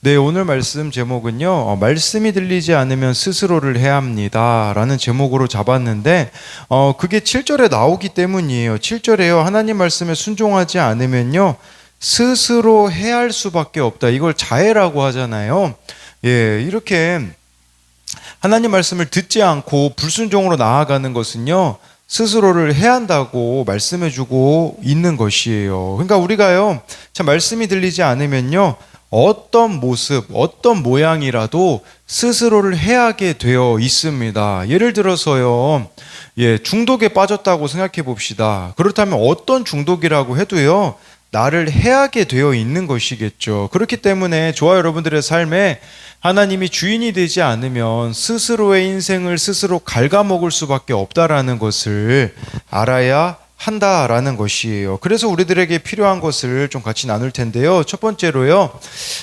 네, 오늘 말씀 제목은요, 말씀이 들리지 않으면 스스로를 해야 합니다. 라는 제목으로 잡았는데, 그게 7절에 나오기 때문이에요. 7절에요. 하나님 말씀에 순종하지 않으면요, 스스로 해야 할 수밖에 없다. 이걸 자해라고 하잖아요. 예, 이렇게 하나님 말씀을 듣지 않고 불순종으로 나아가는 것은요, 스스로를 해야 한다고 말씀해주고 있는 것이에요. 그러니까 우리가요, 참 말씀이 들리지 않으면요, 어떤 모습, 어떤 모양이라도 스스로를 해하게 되어 있습니다. 예를 들어서요, 중독에 빠졌다고 생각해 봅시다. 그렇다면 어떤 중독이라고 해도요, 나를 해하게 되어 있는 것이겠죠. 그렇기 때문에 저와 여러분들의 삶에 하나님이 주인이 되지 않으면 스스로의 인생을 스스로 갉아먹을 수밖에 없다라는 것을 알아야 한다라는 것이에요. 그래서 우리들에게 필요한 것을 좀 같이 나눌 텐데요. 첫 번째로요.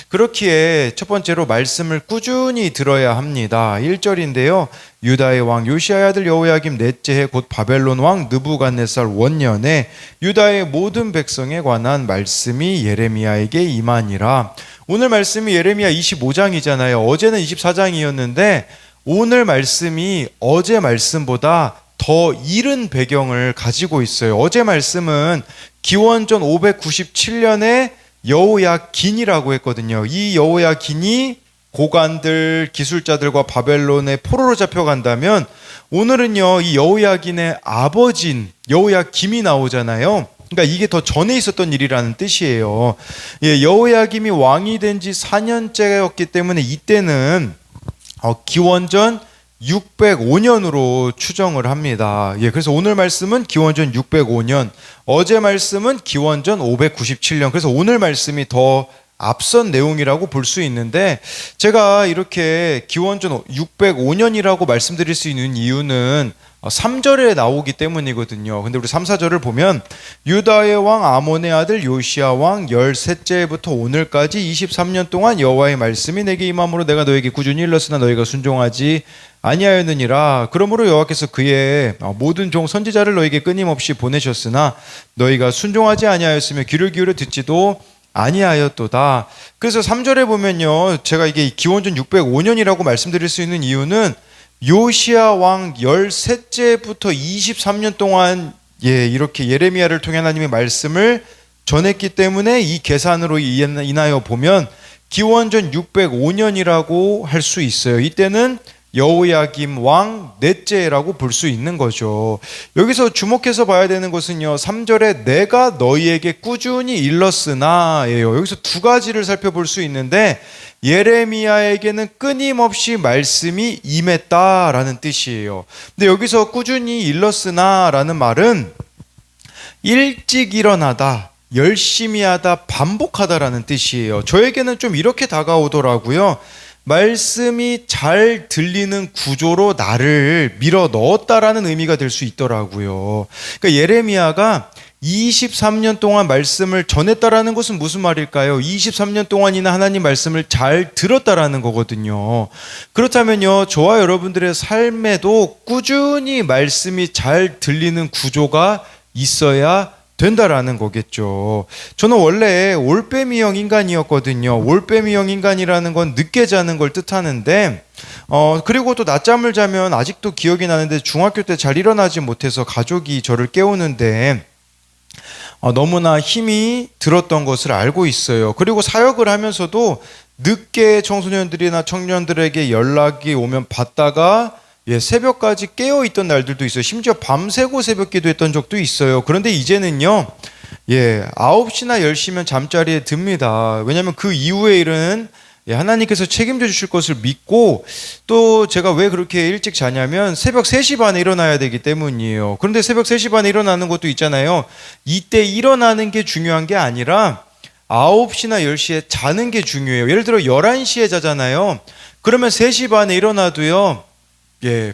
그렇기에 첫 번째로 말씀을 꾸준히 들어야 합니다. 1절인데요. 유다의 왕 요시아의 아들 여호야김 넷째 해 곧 바벨론 왕 느부갓네살 원년에 유다의 모든 백성에 관한 말씀이 예레미야에게 임하니라. 오늘 말씀이 예레미야 25장이잖아요. 어제는 24장이었는데 오늘 말씀이 어제 말씀보다 더 이른 배경을 가지고 있어요. 어제 말씀은 기원전 597년에 여호야긴이라고 했거든요. 이 여호야긴이 고관들, 기술자들과 바벨론의 포로로 잡혀간다면 오늘은요, 이 여호야긴의 아버지인 여호야김이 나오잖아요. 그러니까 이게 더 전에 있었던 일이라는 뜻이에요. 여호야김이 왕이 된 지 4년째였기 때문에 이때는 기원전 605년으로 추정을 합니다. 그래서 오늘 말씀은 기원전 605년, 어제 말씀은 기원전 597년. 그래서 오늘 말씀이 더 앞선 내용이라고 볼 수 있는데, 제가 이렇게 기원전 605년이라고 말씀드릴 수 있는 이유는 3절에 나오기 때문이거든요. 근데 우리 3, 4절을 보면 유다의 왕 아몬의 아들 요시야 왕 13째 해부터 오늘까지 23년 동안 여호와의 말씀이 내게 임함으로 내가 너에게 꾸준히 일렀으나 너희가 순종하지 아니하였느니라. 그러므로 여호와께서 그의 모든 종 선지자를 너에게 끊임없이 보내셨으나 너희가 순종하지 아니하였으며 귀를 기울여 듣지도 아니하였도다. 그래서 3절에 보면요, 제가 이게 기원전 605년이라고 말씀드릴 수 있는 이유는 요시야 왕 13째부터 23년 동안 이렇게 예레미야를 통해 하나님의 말씀을 전했기 때문에 이 계산으로 인하여 보면 기원전 605년이라고 할 수 있어요. 이때는 여호야김 왕 넷째라고 볼 수 있는 거죠. 여기서 주목해서 봐야 되는 것은요, 3절에 내가 너희에게 꾸준히 일렀으나예요. 여기서 두 가지를 살펴볼 수 있는데, 예레미야에게는 끊임없이 말씀이 임했다라는 뜻이에요. 근데 여기서 꾸준히 일렀으나라는 말은 일찍 일어나다, 열심히 하다, 반복하다라는 뜻이에요. 저에게는 좀 이렇게 다가오더라고요. 말씀이 잘 들리는 구조로 나를 밀어 넣었다라는 의미가 될 수 있더라고요. 그러니까 예레미야가 23년 동안 말씀을 전했다라는 것은 무슨 말일까요? 23년 동안이나 하나님 말씀을 잘 들었다라는 거거든요. 그렇다면요, 저와 여러분들의 삶에도 꾸준히 말씀이 잘 들리는 구조가 있어야 된다라는 거겠죠. 저는 원래 올빼미형 인간이었거든요. 올빼미형 인간이라는 건 늦게 자는 걸 뜻하는데, 그리고 또 낮잠을 자면 아직도 기억이 나는데 중학교 때 잘 일어나지 못해서 가족이 저를 깨우는데 너무나 힘이 들었던 것을 알고 있어요. 그리고 사역을 하면서도 늦게 청소년들이나 청년들에게 연락이 오면 받다가 새벽까지 깨어있던 날들도 있어요. 심지어 밤새고 새벽 기도했던 적도 있어요. 그런데 이제는요, 9시나 10시면 잠자리에 듭니다. 왜냐하면 그 이후의 일은 하나님께서 책임져 주실 것을 믿고, 또 제가 왜 그렇게 일찍 자냐면 새벽 3시 반에 일어나야 되기 때문이에요. 그런데 새벽 3시 반에 일어나는 것도 있잖아요. 이때 일어나는 게 중요한 게 아니라 9시나 10시에 자는 게 중요해요. 예를 들어 11시에 자잖아요. 그러면 3시 반에 일어나도요,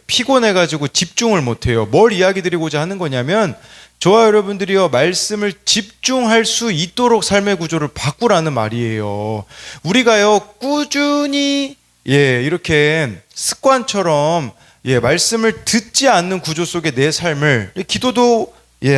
피곤해가지고 집중을 못해요. 뭘 이야기 드리고자 하는 거냐면, 저와 여러분들이요, 말씀을 집중할 수 있도록 삶의 구조를 바꾸라는 말이에요. 우리가요, 꾸준히 이렇게 습관처럼 말씀을 듣지 않는 구조 속에 내 삶을, 기도도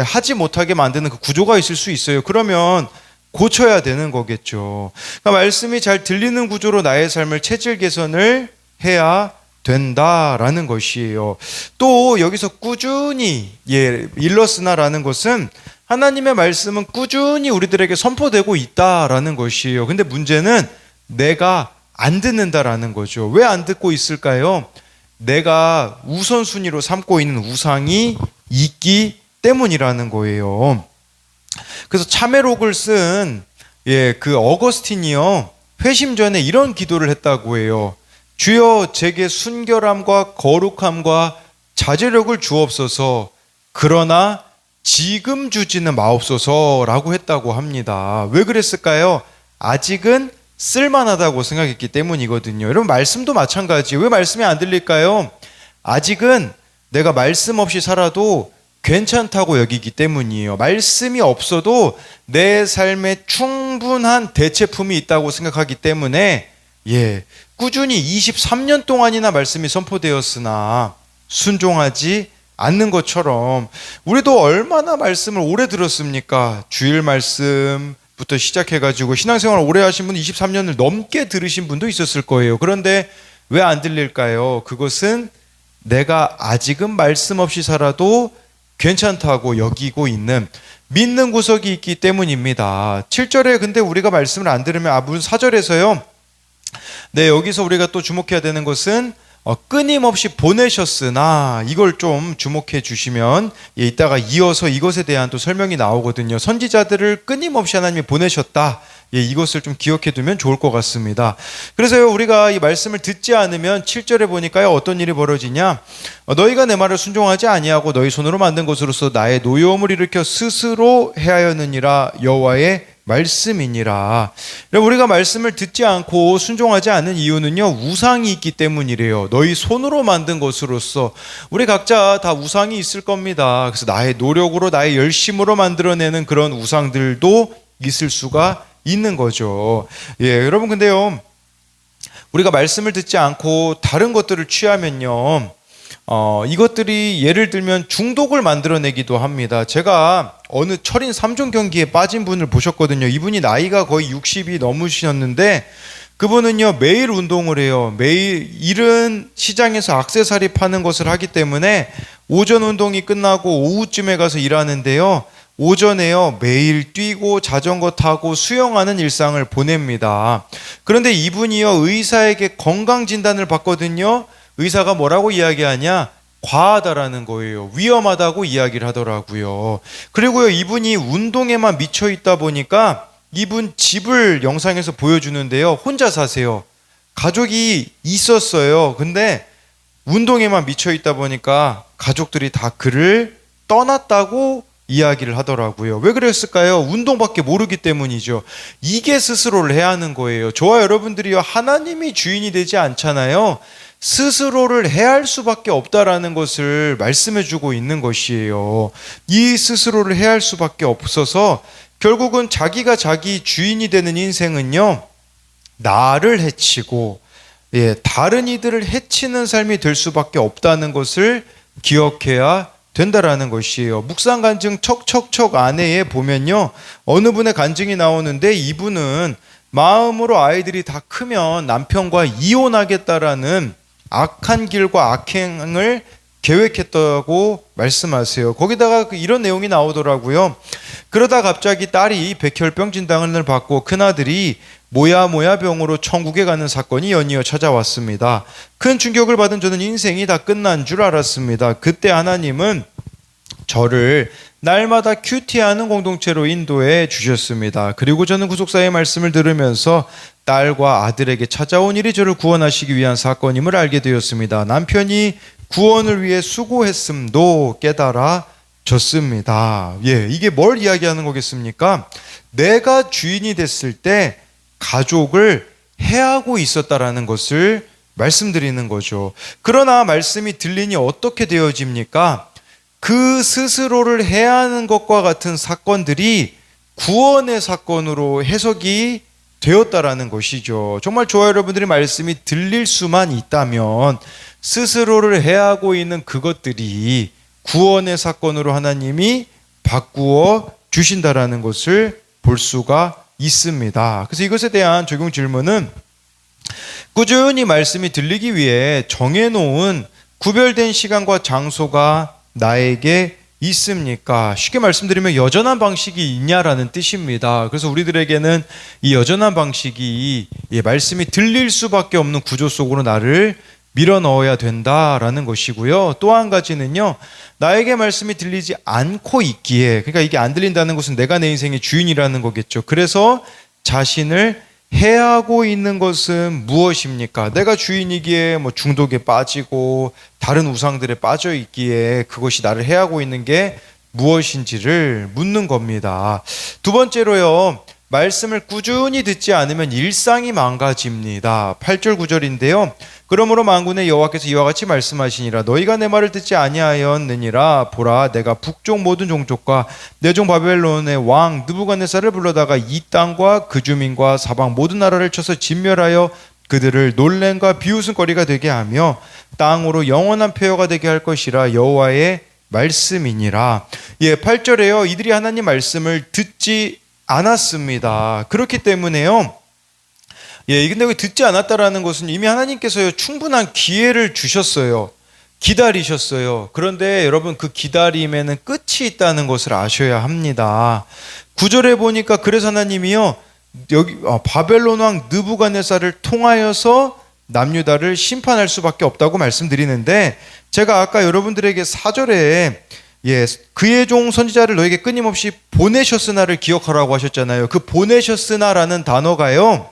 하지 못하게 만드는 그 구조가 있을 수 있어요. 그러면 고쳐야 되는 거겠죠. 그러니까 말씀이 잘 들리는 구조로 나의 삶을 체질 개선을 해야 된다라는 것이에요. 또 여기서 꾸준히 일러스나라는 것은 하나님의 말씀은 꾸준히 우리들에게 선포되고 있다라는 것이에요. 근데 문제는 내가 안 듣는다라는 거죠. 왜 안 듣고 있을까요? 내가 우선순위로 삼고 있는 우상이 있기 때문이라는 거예요. 그래서 참회록을 쓴 그 어거스틴이요, 회심 전에 이런 기도를 했다고 해요. 주여 제게 순결함과 거룩함과 자제력을 주옵소서, 그러나 지금 주지는 마옵소서라고 했다고 합니다. 왜 그랬을까요? 아직은 쓸만하다고 생각했기 때문이거든요. 여러분, 말씀도 마찬가지예요. 왜 말씀이 안 들릴까요? 아직은 내가 말씀 없이 살아도 괜찮다고 여기기 때문이에요. 말씀이 없어도 내 삶에 충분한 대체품이 있다고 생각하기 때문에 꾸준히 23년 동안이나 말씀이 선포되었으나 순종하지 않는 것처럼 우리도 얼마나 말씀을 오래 들었습니까? 주일 말씀부터 시작해가지고 신앙생활 오래 하신 분 23년을 넘게 들으신 분도 있었을 거예요. 그런데 왜 안 들릴까요? 그것은 내가 아직은 말씀 없이 살아도 괜찮다고 여기고 있는 믿는 구석이 있기 때문입니다. 7절에 근데 우리가 말씀을 안 들으면 무슨 4절에서요. 여기서 우리가 또 주목해야 되는 것은 끊임없이 보내셨으나, 이걸 좀 주목해 주시면 이따가 이어서 이것에 대한 또 설명이 나오거든요. 선지자들을 끊임없이 하나님이 보내셨다. 이것을 좀 기억해 두면 좋을 것 같습니다. 그래서요, 우리가 이 말씀을 듣지 않으면 7절에 보니까요, 어떤 일이 벌어지냐? 너희가 내 말을 순종하지 아니하고 너희 손으로 만든 것으로서 나의 노여움을 일으켜 스스로 해하였느니라. 여호와의 말씀이니라. 우리가 말씀을 듣지 않고 순종하지 않는 이유는요, 우상이 있기 때문이래요. 너희 손으로 만든 것으로서. 우리 각자 다 우상이 있을 겁니다. 그래서 나의 노력으로, 나의 열심으로 만들어내는 그런 우상들도 있을 수가 있는 거죠. 여러분, 근데요, 우리가 말씀을 듣지 않고 다른 것들을 취하면요, 이것들이 예를 들면 중독을 만들어내기도 합니다. 제가 어느 철인 3종 경기에 빠진 분을 보셨거든요. 이분이 나이가 거의 60이 넘으셨는데 그분은요, 매일 운동을 해요. 매일 일은 시장에서 액세서리 파는 것을 하기 때문에 오전 운동이 끝나고 오후쯤에 가서 일하는데요, 오전에요, 매일 뛰고 자전거 타고 수영하는 일상을 보냅니다. 그런데 이분이요, 의사에게 건강 진단을 받거든요. 의사가 뭐라고 이야기하냐? 과하다라는 거예요. 위험하다고 이야기를 하더라고요. 그리고요, 이분이 운동에만 미쳐 있다 보니까 이분 집을 영상에서 보여주는데요, 혼자 사세요. 가족이 있었어요. 근데 운동에만 미쳐 있다 보니까 가족들이 다 그를 떠났다고 이야기를 하더라고요. 왜 그랬을까요? 운동밖에 모르기 때문이죠. 이게 스스로를 해야 하는 거예요. 저와 여러분들이요, 하나님이 주인이 되지 않잖아요. 스스로를 해할 수밖에 없다라는 것을 말씀해 주고 있는 것이에요. 이 스스로를 해할 수밖에 없어서 결국은 자기가 자기 주인이 되는 인생은요, 나를 해치고 다른 이들을 해치는 삶이 될 수밖에 없다는 것을 기억해야 된다라는 것이에요. 묵상 간증 척척척 안에 보면요, 어느 분의 간증이 나오는데 이분은 마음으로 아이들이 다 크면 남편과 이혼하겠다라는 악한 길과 악행을 계획했다고 말씀하세요. 거기다가 이런 내용이 나오더라고요. 그러다 갑자기 딸이 백혈병 진단을 받고 큰아들이 모야 병으로 천국에 가는 사건이 연이어 찾아왔습니다. 큰 충격을 받은 저는 인생이 다 끝난 줄 알았습니다. 그때 하나님은 저를 날마다 큐티하는 공동체로 인도해 주셨습니다. 그리고 저는 구속사의 말씀을 들으면서 딸과 아들에게 찾아온 일이 저를 구원하시기 위한 사건임을 알게 되었습니다. 남편이 구원을 위해 수고했음도 깨달아졌습니다. 이게 뭘 이야기하는 거겠습니까? 내가 주인이 됐을 때 가족을 해하고 있었다라는 것을 말씀드리는 거죠. 그러나 말씀이 들리니 어떻게 되어집니까? 그 스스로를 해하는 것과 같은 사건들이 구원의 사건으로 해석이 되었다라는 것이죠. 정말 저와 여러분들의 말씀이 들릴 수만 있다면 스스로를 해하고 있는 그것들이 구원의 사건으로 하나님이 바꾸어 주신다라는 것을 볼 수가 있습니다. 그래서 이것에 대한 적용 질문은 꾸준히 말씀이 들리기 위해 정해놓은 구별된 시간과 장소가 나에게 있습니까? 쉽게 말씀드리면 여전한 방식이 있냐라는 뜻입니다. 그래서 우리들에게는 이 여전한 방식이 말씀이 들릴 수밖에 없는 구조 속으로 나를 밀어 넣어야 된다라는 것이고요. 또 한 가지는요, 나에게 말씀이 들리지 않고 있기에, 그러니까 이게 안 들린다는 것은 내가 내 인생의 주인이라는 거겠죠. 그래서 자신을 해하고 있는 것은 무엇입니까? 내가 주인이기에 뭐 중독에 빠지고 다른 우상들에 빠져 있기에 그것이 나를 해하고 있는 게 무엇인지를 묻는 겁니다. 두 번째로요, 말씀을 꾸준히 듣지 않으면 일상이 망가집니다. 8절 9절인데요. 그러므로 만군의 여호와께서 이와 같이 말씀하시니라. 너희가 내 말을 듣지 아니하였느니라. 보라, 내가 북쪽 모든 종족과 내 종 바벨론의 왕 느부갓네살을 불러다가 이 땅과 그 주민과 사방 모든 나라를 쳐서 진멸하여 그들을 놀램과 비웃음거리가 되게 하며 땅으로 영원한 폐허가 되게 할 것이라. 여호와의 말씀이니라. 8절에요. 이들이 하나님 말씀을 듣지 않았습니다. 그렇기 때문에요. 근데 여기 듣지 않았다라는 것은 이미 하나님께서요, 충분한 기회를 주셨어요. 기다리셨어요. 그런데 여러분, 그 기다림에는 끝이 있다는 것을 아셔야 합니다. 9절에 보니까 그래서 하나님이요, 여기 바벨론 왕 느부갓네살을 통하여서 남유다를 심판할 수밖에 없다고 말씀드리는데, 제가 아까 여러분들에게 4절에 그의 종 선지자를 너에게 끊임없이 보내셨으나를 기억하라고 하셨잖아요. 그 보내셨으나라는 단어가요,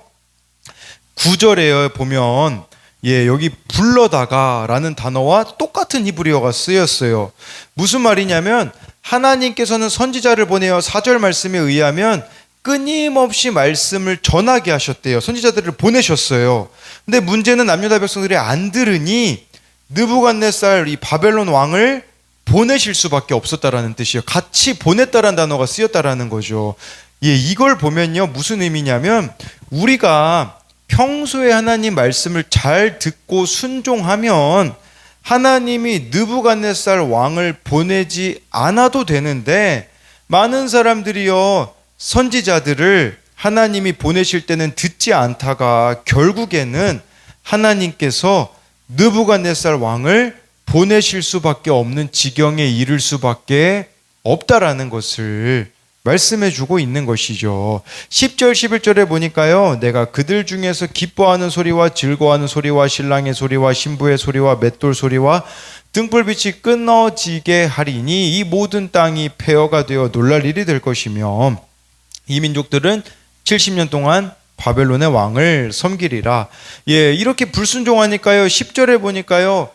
9절에 보면 여기 불러다가 라는 단어와 똑같은 히브리어가 쓰였어요. 무슨 말이냐면 하나님께서는 선지자를 보내어 4절 말씀에 의하면 끊임없이 말씀을 전하게 하셨대요. 선지자들을 보내셨어요. 근데 문제는 남유다 백성들이 안 들으니 느부갓네살 이 바벨론 왕을 보내실 수밖에 없었다라는 뜻이에요. 같이 보냈다라는 단어가 쓰였다라는 거죠. 이걸 보면요, 무슨 의미냐면 우리가 평소에 하나님 말씀을 잘 듣고 순종하면 하나님이 느부갓네살 왕을 보내지 않아도 되는데, 많은 사람들이요, 선지자들을 하나님이 보내실 때는 듣지 않다가 결국에는 하나님께서 느부갓네살 왕을 보내실 수밖에 없는 지경에 이를 수밖에 없다라는 것을 말씀해 주고 있는 것이죠. 10절 11절에 보니까요, 내가 그들 중에서 기뻐하는 소리와 즐거워하는 소리와 신랑의 소리와 신부의 소리와 맷돌 소리와 등불빛이 끊어지게 하리니 이 모든 땅이 폐허가 되어 놀랄 일이 될 것이며 이 민족들은 70년 동안 바벨론의 왕을 섬기리라. 이렇게 불순종하니까요, 10절에 보니까요,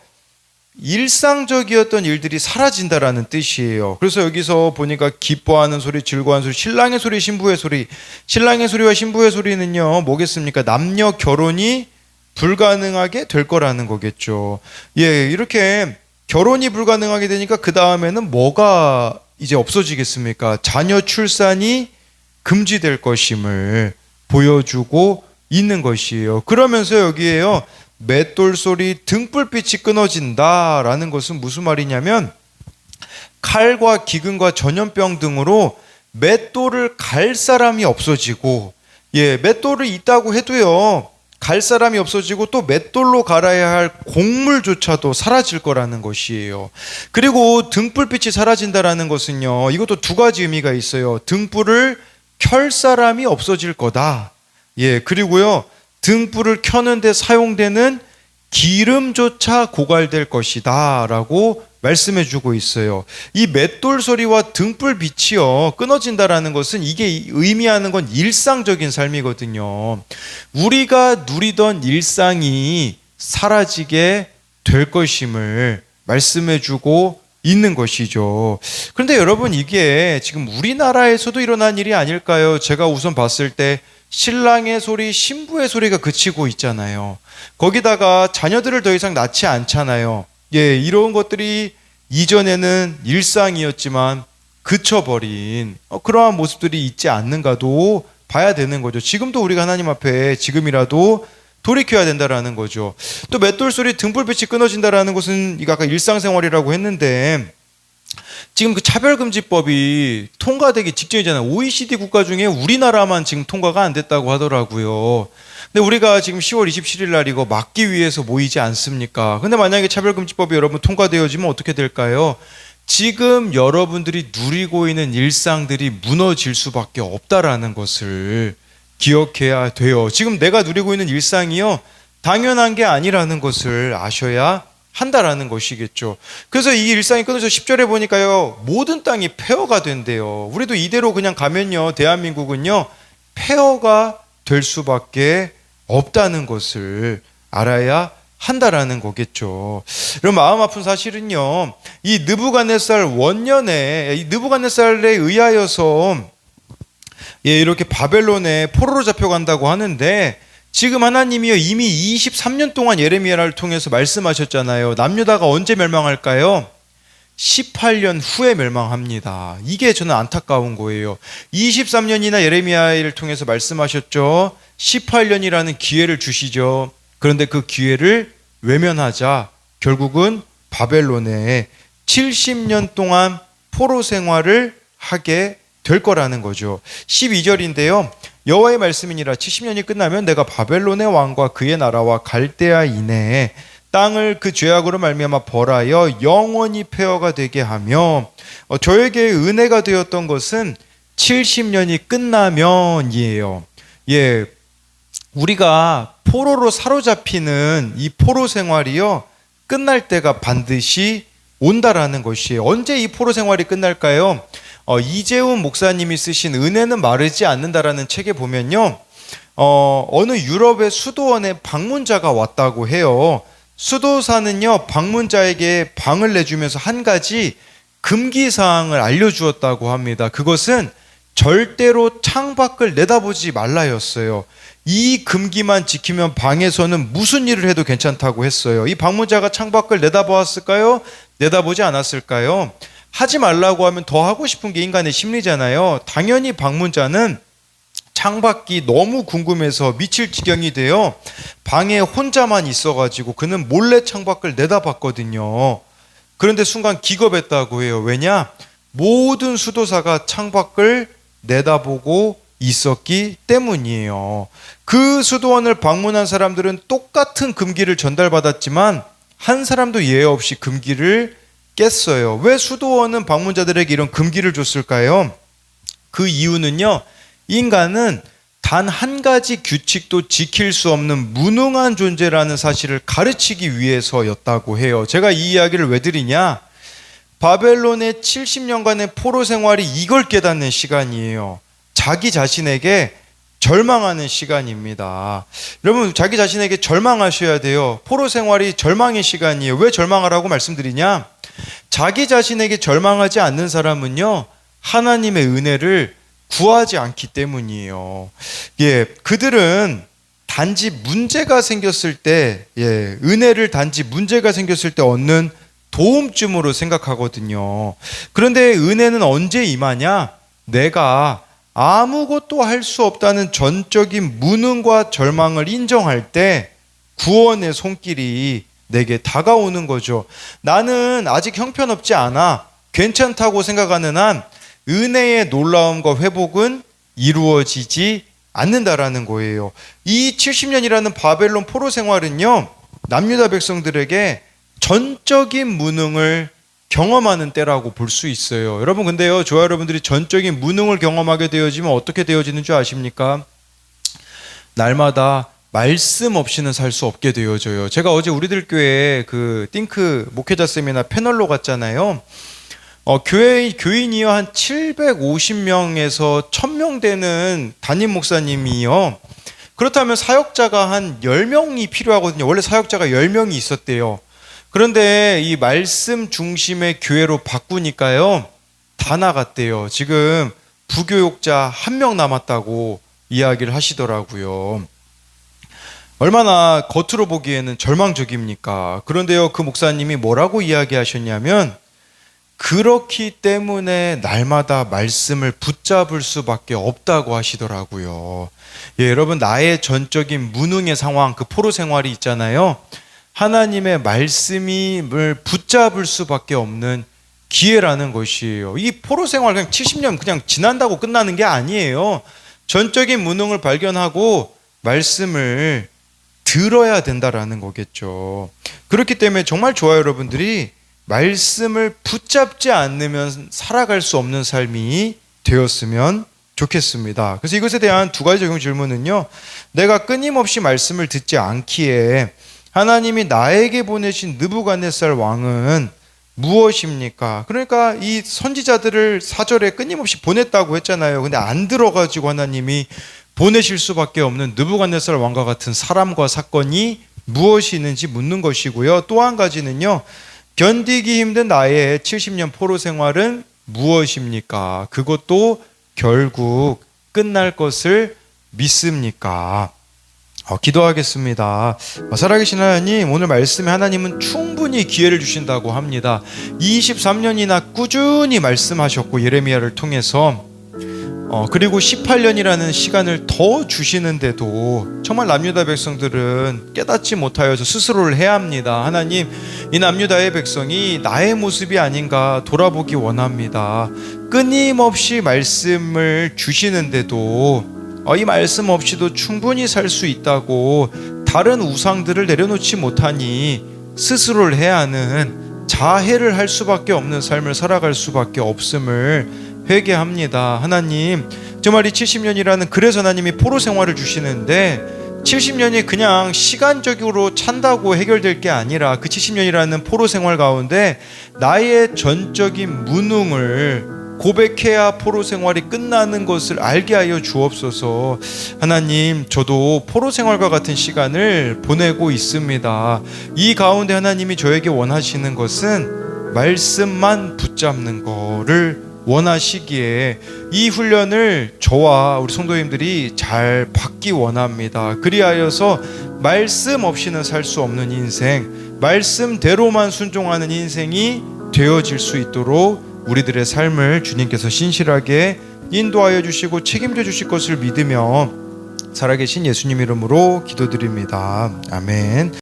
일상적이었던 일들이 사라진다라는 뜻이에요. 그래서 여기서 보니까 기뻐하는 소리, 즐거워하는 소리, 신랑의 소리, 신부의 소리. 신랑의 소리와 신부의 소리는요, 뭐겠습니까? 남녀 결혼이 불가능하게 될 거라는 거겠죠. 이렇게 결혼이 불가능하게 되니까 그 다음에는 뭐가 이제 없어지겠습니까? 자녀 출산이 금지될 것임을 보여주고 있는 것이에요. 그러면서 여기에요, 맷돌 소리, 등불빛이 끊어진다라는 것은 무슨 말이냐면 칼과 기근과 전염병 등으로 맷돌을 갈 사람이 없어지고, 맷돌이 있다고 해도요, 갈 사람이 없어지고 또 맷돌로 갈아야 할 곡물조차도 사라질 거라는 것이에요. 그리고 등불빛이 사라진다라는 것은요, 이것도 두 가지 의미가 있어요. 등불을 켤 사람이 없어질 거다. 그리고요, 등불을 켜는데 사용되는 기름조차 고갈될 것이다 라고 말씀해 주고 있어요. 이 맷돌 소리와 등불 빛이요, 끊어진다라는 것은 이게 의미하는 건 일상적인 삶이거든요. 우리가 누리던 일상이 사라지게 될 것임을 말씀해 주고 있는 것이죠. 그런데 여러분, 이게 지금 우리나라에서도 일어난 일이 아닐까요? 제가 우선 봤을 때 신랑의 소리, 신부의 소리가 그치고 있잖아요. 거기다가 자녀들을 더 이상 낳지 않잖아요. 이런 것들이 이전에는 일상이었지만 그쳐버린 그러한 모습들이 있지 않는가도 봐야 되는 거죠. 지금도 우리가 하나님 앞에 지금이라도 돌이켜야 된다라는 거죠. 또 맷돌 소리, 등불빛이 끊어진다라는 것은 이거 아까 일상생활이라고 했는데 지금 그 차별금지법이 통과되기 직전이잖아요. OECD 국가 중에 우리나라만 지금 통과가 안 됐다고 하더라고요. 근데 우리가 지금 10월 27일 날 이거 막기 위해서 모이지 않습니까? 근데 만약에 차별금지법이 여러분 통과되어지면 어떻게 될까요? 지금 여러분들이 누리고 있는 일상들이 무너질 수밖에 없다라는 것을 기억해야 돼요. 지금 내가 누리고 있는 일상이요, 당연한 게 아니라는 것을 아셔야 한다라는 것이겠죠. 그래서 이 일상이 끊어져 10절에 보니까요, 모든 땅이 폐허가 된대요. 우리도 이대로 그냥 가면요, 대한민국은요, 폐허가 될 수밖에 없다는 것을 알아야 한다라는 거겠죠. 그럼 마음 아픈 사실은요, 이 느부갓네살 원년에 이 느부갓네살에 의하여서 이렇게 바벨론에 포로로 잡혀간다고 하는데, 지금 하나님이요 이미 23년 동안 예레미야를 통해서 말씀하셨잖아요. 남유다가 언제 멸망할까요? 18년 후에 멸망합니다. 이게 저는 안타까운 거예요. 23년이나 예레미야를 통해서 말씀하셨죠. 18년이라는 기회를 주시죠. 그런데 그 기회를 외면하자 결국은 바벨론에 70년 동안 포로 생활을 하게 될 거라는 거죠. 12절인데요. 여호와의 말씀이니라. 70년이 끝나면 내가 바벨론의 왕과 그의 나라와 갈대아 이내에 땅을 그 죄악으로 말미암아 벌하여 영원히 폐허가 되게 하며, 저에게 은혜가 되었던 것은 70년이 끝나면이에요. 예, 우리가 포로로 사로잡히는 이 포로 생활이요, 끝날 때가 반드시 온다라는 것이에요. 언제 이 포로 생활이 끝날까요? 이재훈 목사님이 쓰신 은혜는 마르지 않는다라는 책에 보면요, 어느 유럽의 수도원에 방문자가 왔다고 해요. 수도사는요, 방문자에게 방을 내주면서 한 가지 금기사항을 알려주었다고 합니다. 그것은 절대로 창밖을 내다보지 말라였어요. 이 금기만 지키면 방에서는 무슨 일을 해도 괜찮다고 했어요. 이 방문자가 창밖을 내다보았을까요? 내다보지 않았을까요? 하지 말라고 하면 더 하고 싶은 게 인간의 심리잖아요. 당연히 방문자는 창밖이 너무 궁금해서 미칠 지경이 되어 방에 혼자만 있어가지고 그는 몰래 창밖을 내다봤거든요. 그런데 순간 기겁했다고 해요. 왜냐? 모든 수도사가 창밖을 내다보고 있었기 때문이에요. 그 수도원을 방문한 사람들은 똑같은 금기를 전달받았지만 한 사람도 예외 없이 금기를 깼어요. 왜 수도원은 방문자들에게 이런 금기를 줬을까요? 그 이유는요, 인간은 단 한 가지 규칙도 지킬 수 없는 무능한 존재라는 사실을 가르치기 위해서였다고 해요. 제가 이 이야기를 왜 드리냐? 바벨론의 70년간의 포로 생활이 이걸 깨닫는 시간이에요. 자기 자신에게 절망하는 시간입니다. 여러분, 자기 자신에게 절망하셔야 돼요. 포로 생활이 절망의 시간이에요. 왜 절망하라고 말씀드리냐? 자기 자신에게 절망하지 않는 사람은요, 하나님의 은혜를 구하지 않기 때문이에요. 그들은 단지 문제가 생겼을 때, 은혜를 단지 문제가 생겼을 때 얻는 도움쯤으로 생각하거든요. 그런데 은혜는 언제 임하냐? 내가 아무것도 할 수 없다는 전적인 무능과 절망을 인정할 때 구원의 손길이 내게 다가오는 거죠. 나는 아직 형편없지 않아, 괜찮다고 생각하는 한 은혜의 놀라움과 회복은 이루어지지 않는다라는 거예요. 이 70년이라는 바벨론 포로 생활은요, 남유다 백성들에게 전적인 무능을 경험하는 때라고 볼 수 있어요. 여러분, 근데요, 저와 여러분들이 전적인 무능을 경험하게 되어지면 어떻게 되어지는 줄 아십니까? 날마다 말씀 없이는 살 수 없게 되어져요. 제가 어제 우리들 교회에 그 띵크 목회자 세미나 패널로 갔잖아요. 교인이요 한 750명에서 1000명 되는 담임 목사님이요. 그렇다면 사역자가 한 10명이 필요하거든요. 원래 사역자가 10명이 있었대요. 그런데 이 말씀 중심의 교회로 바꾸니까요, 다 나갔대요. 지금 부교육자 1명 남았다고 이야기를 하시더라고요. 얼마나 겉으로 보기에는 절망적입니까? 그런데요, 그 목사님이 뭐라고 이야기하셨냐면, 그렇기 때문에 날마다 말씀을 붙잡을 수밖에 없다고 하시더라고요. 여러분, 나의 전적인 무능의 상황, 그 포로 생활이 있잖아요. 하나님의 말씀을 붙잡을 수밖에 없는 기회라는 것이에요. 이 포로 생활 그냥 70년 그냥 지난다고 끝나는 게 아니에요. 전적인 무능을 발견하고 말씀을 들어야 된다라는 거겠죠. 그렇기 때문에 정말 좋아요, 여러분들이 말씀을 붙잡지 않으면 살아갈 수 없는 삶이 되었으면 좋겠습니다. 그래서 이것에 대한 두 가지 적용 질문은요. 내가 끊임없이 말씀을 듣지 않기에 하나님이 나에게 보내신 느부갓네살 왕은 무엇입니까? 그러니까 이 선지자들을 사절에 끊임없이 보냈다고 했잖아요. 근데 안 들어가지고 하나님이 보내실 수밖에 없는 느부갓네살 왕과 같은 사람과 사건이 무엇이 있는지 묻는 것이고요. 또 한 가지는요. 견디기 힘든 나의 70년 포로 생활은 무엇입니까? 그것도 결국 끝날 것을 믿습니까? 기도하겠습니다. 살아계신 하나님, 오늘 말씀에 하나님은 충분히 기회를 주신다고 합니다. 23년이나 꾸준히 말씀하셨고 예레미야를 통해서 그리고 18년이라는 시간을 더 주시는데도 정말 남유다 백성들은 깨닫지 못하여서 스스로를 해야 합니다. 하나님, 이 남유다의 백성이 나의 모습이 아닌가 돌아보기 원합니다. 끊임없이 말씀을 주시는데도 이 말씀 없이도 충분히 살 수 있다고 다른 우상들을 내려놓지 못하니 스스로를 해야 하는 자해를 할 수밖에 없는 삶을 살아갈 수밖에 없음을 회개합니다. 하나님, 정말 이 70년이라는 그래서 하나님이 포로 생활을 주시는데 70년이 그냥 시간적으로 찬다고 해결될 게 아니라 그 70년이라는 포로 생활 가운데 나의 전적인 무능을 고백해야 포로 생활이 끝나는 것을 알게 하여 주옵소서. 하나님, 저도 포로 생활과 같은 시간을 보내고 있습니다. 이 가운데 하나님이 저에게 원하시는 것은 말씀만 붙잡는 거를 원하시기에 이 훈련을 저와 우리 성도님들이 잘 받기 원합니다. 그리하여서 말씀 없이는 살 수 없는 인생, 말씀대로만 순종하는 인생이 되어질 수 있도록 우리들의 삶을 주님께서 신실하게 인도하여 주시고 책임져 주실 것을 믿으며 살아계신 예수님 이름으로 기도드립니다. 아멘.